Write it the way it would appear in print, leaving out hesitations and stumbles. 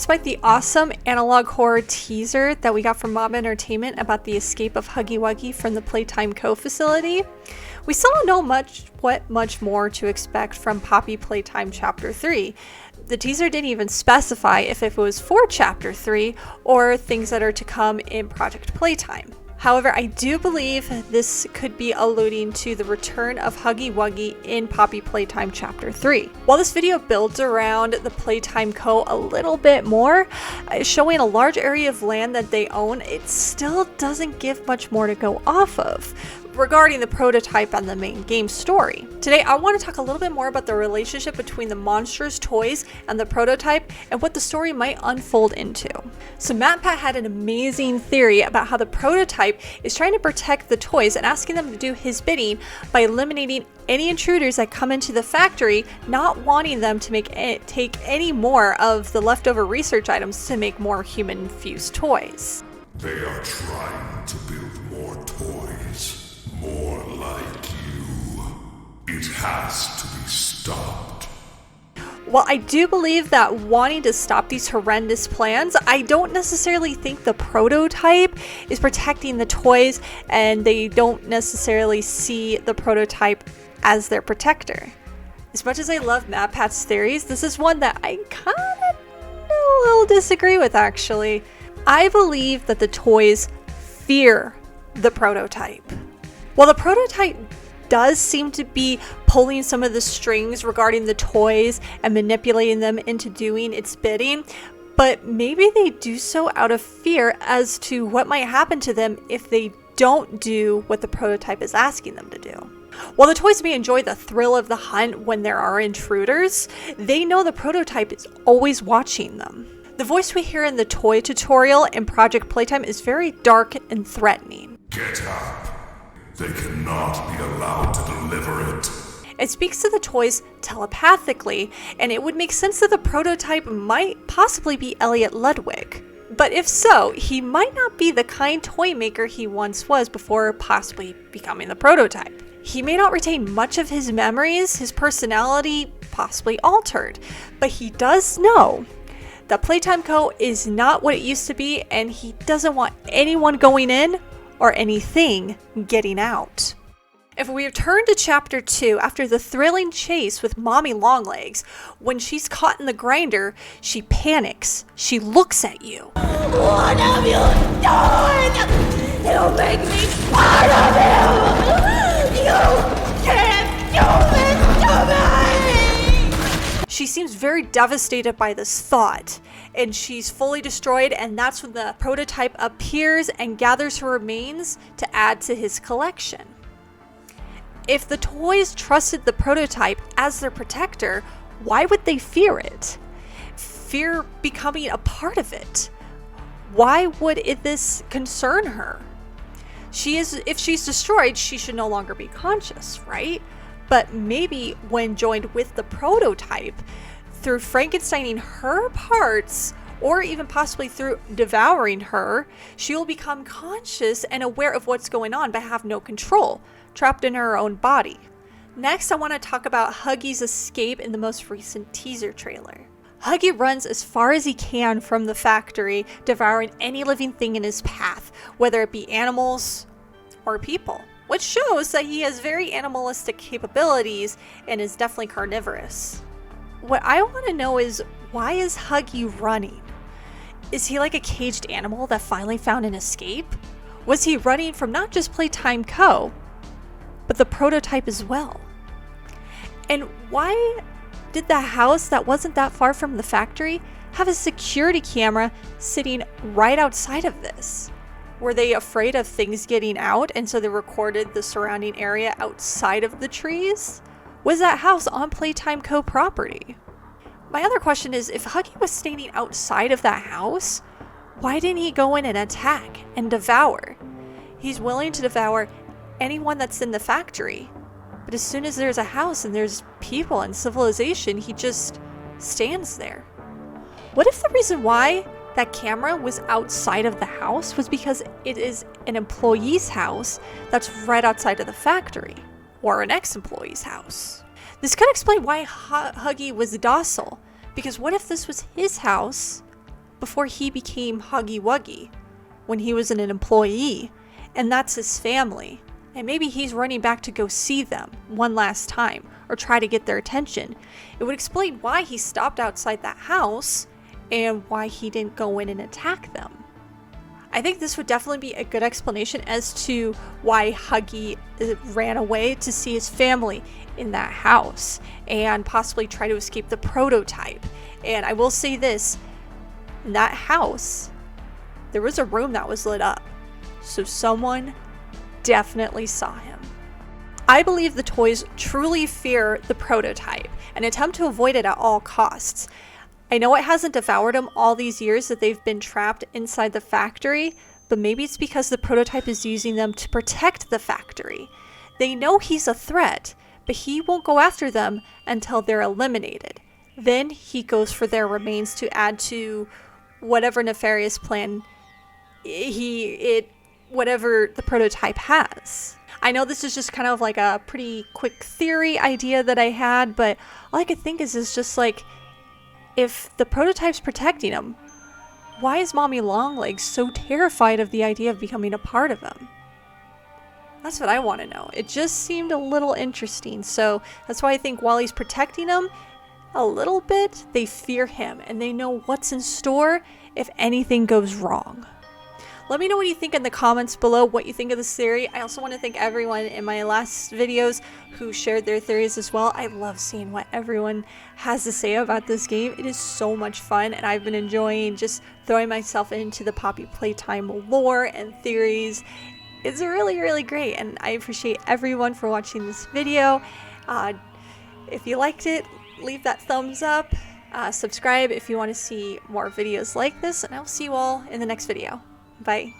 Despite the awesome analog horror teaser that we got from Mob Entertainment about the escape of Huggy Wuggy from the Playtime Co. facility, we still don't know much more to expect from Poppy Playtime Chapter 3. The teaser didn't even specify if it was for Chapter 3 or things that are to come in Project Playtime. However, I do believe this could be alluding to the return of Huggy Wuggy in Poppy Playtime Chapter 3. While this video builds around the Playtime Co. a little bit more, showing a large area of land that they own, it still doesn't give much more to go off of regarding the prototype and the main game story. Today, I want to talk a little bit more about the relationship between the monsters toys and the prototype and what the story might unfold into. So MatPat had an amazing theory about how the prototype is trying to protect the toys and asking them to do his bidding by eliminating any intruders that come into the factory, not wanting them to take any more of the leftover research items to make more human-infused toys. They are trying to build more toys. More like you. It has to be stopped. While I do believe that wanting to stop these horrendous plans, I don't necessarily think the prototype is protecting the toys, and they don't necessarily see the prototype as their protector. As much as I love MatPat's theories, this is one that I kind of a little disagree with, actually. I believe that the toys fear the prototype. While the prototype does seem to be pulling some of the strings regarding the toys and manipulating them into doing its bidding, but maybe they do so out of fear as to what might happen to them if they don't do what the prototype is asking them to do. While the toys may enjoy the thrill of the hunt when there are intruders, they know the prototype is always watching them. The voice we hear in the toy tutorial in Project Playtime is very dark and threatening. Get up. They cannot be allowed to deliver it. It speaks to the toys telepathically, and it would make sense that the prototype might possibly be Elliot Ludwig. But if so, he might not be the kind toy maker he once was before possibly becoming the prototype. He may not retain much of his memories, his personality possibly altered, but he does know that Playtime Co. is not what it used to be, and he doesn't want anyone going in or anything getting out. If we return to Chapter 2, after the thrilling chase with Mommy Longlegs, when she's caught in the grinder, she panics. She looks at you. What have you done? You make me part of you! You can't do this to me! She seems very devastated by this thought, and she's fully destroyed, and that's when the prototype appears and gathers her remains to add to his collection. If the toys trusted the prototype as their protector, why would they fear it? Fear becoming a part of it. Why would this concern her? If she's destroyed, she should no longer be conscious, right? But maybe when joined with the prototype, through Frankensteining her parts, or even possibly through devouring her, she will become conscious and aware of what's going on but have no control, trapped in her own body. Next, I want to talk about Huggy's escape in the most recent teaser trailer. Huggy runs as far as he can from the factory, devouring any living thing in his path, whether it be animals or people, which shows that he has very animalistic capabilities and is definitely carnivorous. What I want to know is, why is Huggy running? Is he like a caged animal that finally found an escape? Was he running from not just Playtime Co., but the prototype as well? And why did the house that wasn't that far from the factory have a security camera sitting right outside of this? Were they afraid of things getting out, and so they recorded the surrounding area outside of the trees? Was that house on Playtime Co. property? My other question is, if Huggy was standing outside of that house, why didn't he go in and attack and devour? He's willing to devour anyone that's in the factory, but as soon as there's a house and there's people and civilization, he just stands there. What if the reason why that camera was outside of the house was because it is an employee's house that's right outside of the factory, or an ex-employee's house? This could explain why Huggy was docile, because what if this was his house before he became Huggy Wuggy, when he was an employee, and that's his family. And maybe he's running back to go see them one last time or try to get their attention. It would explain why he stopped outside that house and why he didn't go in and attack them. I think this would definitely be a good explanation as to why Huggy ran away to see his family in that house and possibly try to escape the prototype. And I will say this, in that house, there was a room that was lit up. So someone definitely saw him. I believe the toys truly fear the prototype and attempt to avoid it at all costs. I know it hasn't devoured them all these years that they've been trapped inside the factory, but maybe it's because the prototype is using them to protect the factory. They know he's a threat, but he won't go after them until they're eliminated. Then he goes for their remains to add to whatever nefarious plan whatever the prototype has. I know this is just kind of like a pretty quick theory idea that I had, but all I could think is just like, if the prototype's protecting him, why is Mommy Longlegs so terrified of the idea of becoming a part of him? That's what I want to know. It just seemed a little interesting. So that's why I think while he's protecting them a little bit, they fear him and they know what's in store if anything goes wrong. Let me know what you think in the comments below, what you think of this theory. I also want to thank everyone in my last videos who shared their theories as well. I love seeing what everyone has to say about this game. It is so much fun, and I've been enjoying just throwing myself into the Poppy Playtime lore and theories. It's really, really great, and I appreciate everyone for watching this video. If you liked it, leave that thumbs up. Subscribe if you want to see more videos like this, and I'll see you all in the next video. Bye.